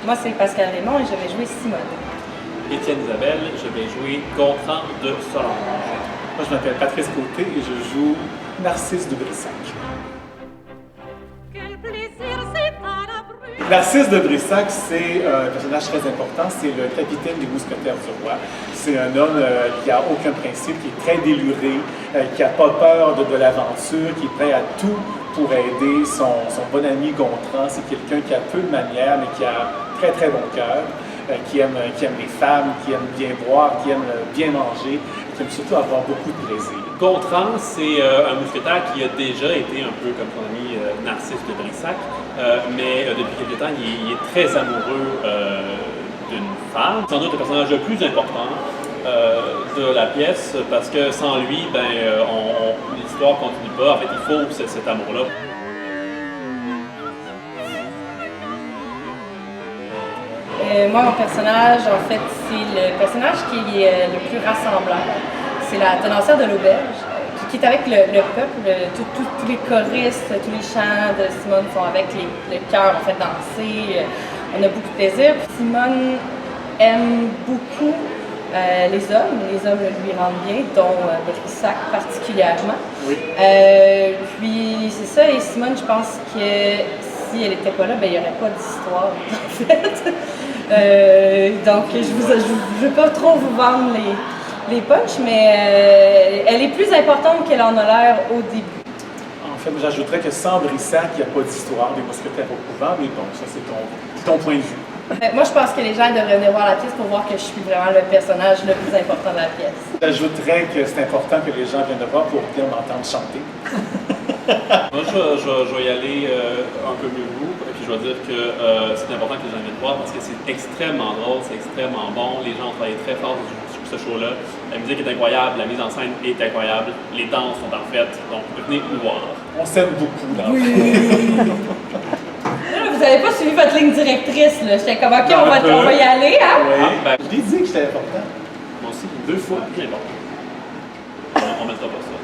Moi, c'est Pascal Raymond et je vais jouer Simone. Étienne Isabelle, je vais jouer Gontran de Solange. Moi, je m'appelle Patrice Côté et je joue Narcisse de Brissac. Narcisse de Brissac, c'est un personnage très important, c'est le capitaine des mousquetaires du roi. C'est un homme qui n'a aucun principe, qui est très déluré, qui n'a pas peur de l'aventure, qui est prêt à tout pour aider son bon ami Gontran. C'est quelqu'un qui a peu de manières, mais qui a très très bon cœur, qui aime les femmes, qui aime bien boire, qui aime bien manger, qui aime surtout avoir beaucoup de plaisir. Gontran, c'est un mousquetaire qui a déjà été un peu comme son ami Narcisse de Brissac, mais depuis quelque temps, il est très amoureux d'une femme. Sans doute le personnage le plus important de la pièce, parce que sans lui, l'histoire continue pas. En fait, il faut cet amour-là. Moi, mon personnage, en fait, c'est le personnage qui est le plus rassembleur. C'est la tenancière de l'auberge, qui est avec le peuple. Tous les choristes, tous les chants de Simone sont avec le chœur, en fait, danser. On a beaucoup de plaisir. Simone aime beaucoup les hommes lui rendent bien, dont Brissac particulièrement. Oui. Puis c'est ça, et Simone, je pense que si elle n'était pas là, il n'y aurait pas d'histoire, en fait. Donc je ne veux pas trop vous vendre les punchs, mais elle est plus importante qu'elle en a l'air au début. En fait, j'ajouterais que sans Brissac, il n'y a pas d'histoire des mousquetaires au couvent, mais bon, ça c'est ton point de vue. Moi, je pense que les gens devraient venir voir la pièce pour voir que je suis vraiment le personnage le plus important de la pièce. J'ajouterais que c'est important que les gens viennent me voir pour bien m'entendre chanter. Moi, je vais y aller un peu mieux que vous, et puis je vais dire que c'est important que les gens viennent voir parce que c'est extrêmement drôle, c'est extrêmement bon. Les gens ont travaillé très fort sur ce show-là. La musique est incroyable, la mise en scène est incroyable, les danses sont parfaites, donc venez nous voir. On s'aime beaucoup, là. Vous n'avez pas suivi votre ligne directrice, là. J'étais comme, OK, on va y aller, hein? Oui. Je l'ai dit que c'était important. Moi aussi, 2 fois, bien bon. On mettra pas ça.